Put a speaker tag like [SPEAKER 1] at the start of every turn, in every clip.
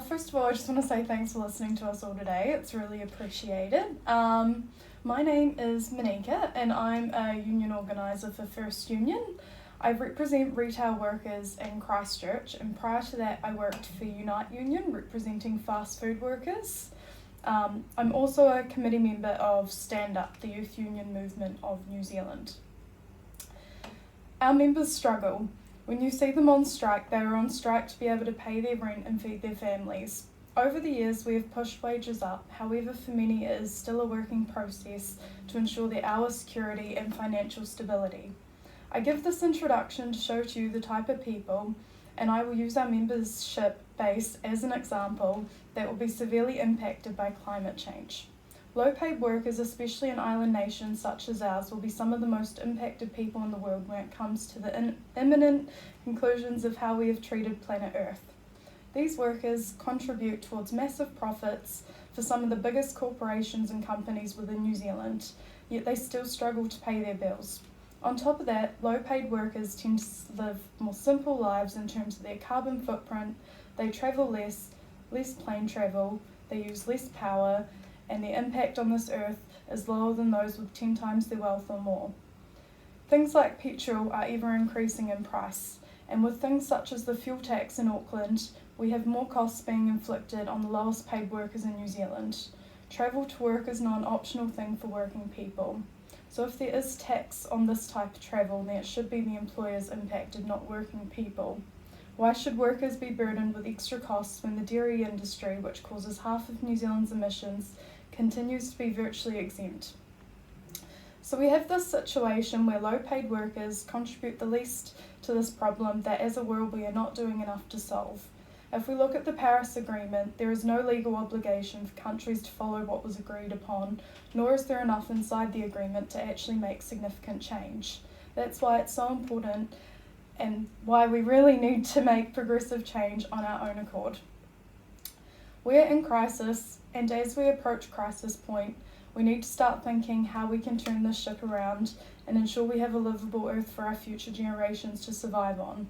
[SPEAKER 1] First of all, I just want to say thanks for listening to us all today. It's really appreciated. My name is Monika and I'm a union organiser for First Union. I represent retail workers in Christchurch, and prior to that I worked for Unite Union representing fast food workers. I'm also a committee member of Stand Up, the youth union movement of New Zealand. Our members struggle. When you see them on strike, they are on strike to be able to pay their rent and feed their families. Over the years, we have pushed wages up. However, for many it is still a working process to ensure their hour security and financial stability. I give this introduction to show to you the type of people, and I will use our membership base as an example, that will be severely impacted by climate change. Low-paid workers, especially in island nations such as ours, will be some of the most impacted people in the world when it comes to the imminent conclusions of how we have treated planet Earth. These workers contribute towards massive profits for some of the biggest corporations and companies within New Zealand, yet they still struggle to pay their bills. On top of that, low-paid workers tend to live more simple lives in terms of their carbon footprint. They travel less plane travel, they use less power, and their impact on this earth is lower than those with 10 times their wealth or more. Things like petrol are ever increasing in price, and with things such as the fuel tax in Auckland, we have more costs being inflicted on the lowest paid workers in New Zealand. Travel to work is not an optional thing for working people. So if there is tax on this type of travel, then it should be the employers impacted, not working people. Why should workers be burdened with extra costs when the dairy industry, which causes half of New Zealand's emissions, continues to be virtually exempt? So we have this situation where low-paid workers contribute the least to this problem that as a world we are not doing enough to solve. If we look at the Paris Agreement, there is no legal obligation for countries to follow what was agreed upon, nor is there enough inside the agreement to actually make significant change. That's why it's so important and why we really need to make progressive change on our own accord. We're in crisis, and as we approach crisis point, we need to start thinking how we can turn this ship around and ensure we have a livable earth for our future generations to survive on.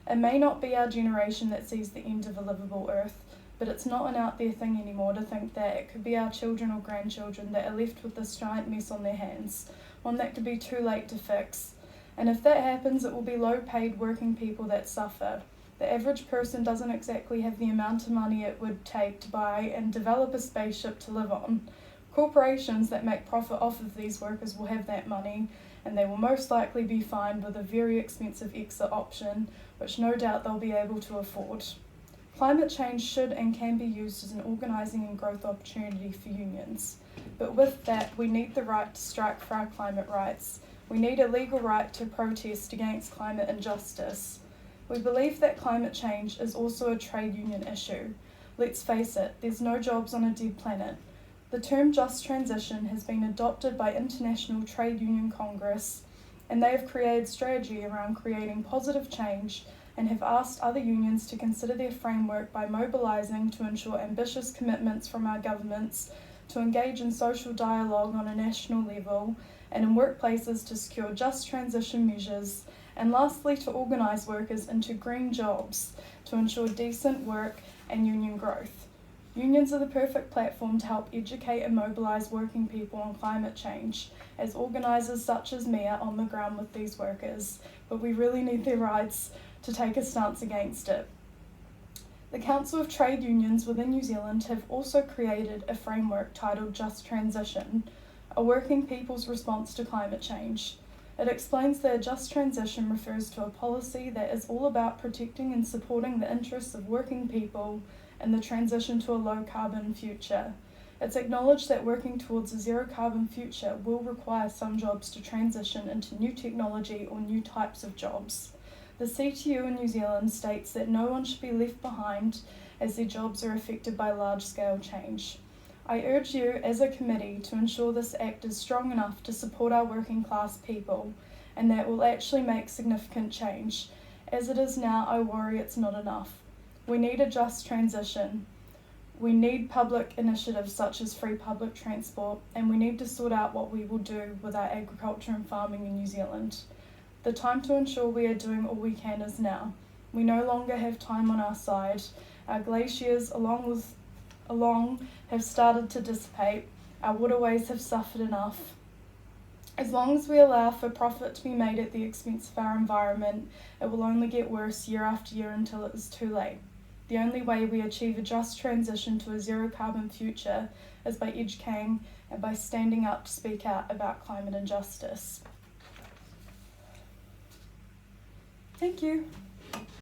[SPEAKER 1] It may not be our generation that sees the end of a livable earth, but it's not an out there thing anymore to think that it could be our children or grandchildren that are left with this giant mess on their hands, one that could be too late to fix. And if that happens, it will be low-paid working people that suffer. The average person doesn't exactly have the amount of money it would take to buy and develop a spaceship to live on. Corporations that make profit off of these workers will have that money, and they will most likely be fined with a very expensive exit option, which no doubt they'll be able to afford. Climate change should and can be used as an organising and growth opportunity for unions. But with that, we need the right to strike for our climate rights. We need a legal right to protest against climate injustice. We believe that climate change is also a trade union issue. Let's face it, there's no jobs on a dead planet. The term just transition has been adopted by International Trade Union Congress, and they have created strategy around creating positive change and have asked other unions to consider their framework by mobilising to ensure ambitious commitments from our governments, to engage in social dialogue on a national level, and in workplaces to secure just transition measures, and lastly to organise workers into green jobs to ensure decent work and union growth. Unions are the perfect platform to help educate and mobilise working people on climate change, as organisers such as me are on the ground with these workers, but we really need their rights to take a stance against it. The Council of Trade Unions within New Zealand have also created a framework titled Just Transition, a working people's response to climate change. It explains that a just transition refers to a policy that is all about protecting and supporting the interests of working people in the transition to a low-carbon future. It's acknowledged that working towards a zero-carbon future will require some jobs to transition into new technology or new types of jobs. The CTU in New Zealand states that no one should be left behind as their jobs are affected by large-scale change. I urge you as a committee to ensure this act is strong enough to support our working class people and that will actually make significant change. As it is now, I worry it's not enough. We need a just transition. We need public initiatives such as free public transport, and we need to sort out what we will do with our agriculture and farming in New Zealand. The time to ensure we are doing all we can is now. We no longer have time on our side, Our glaciers along have started to dissipate. Our waterways have suffered enough. As long as we allow for profit to be made at the expense of our environment, it will only get worse year after year until it is too late. The only way we achieve a just transition to a zero carbon future is by educating and by standing up to speak out about climate injustice. Thank you.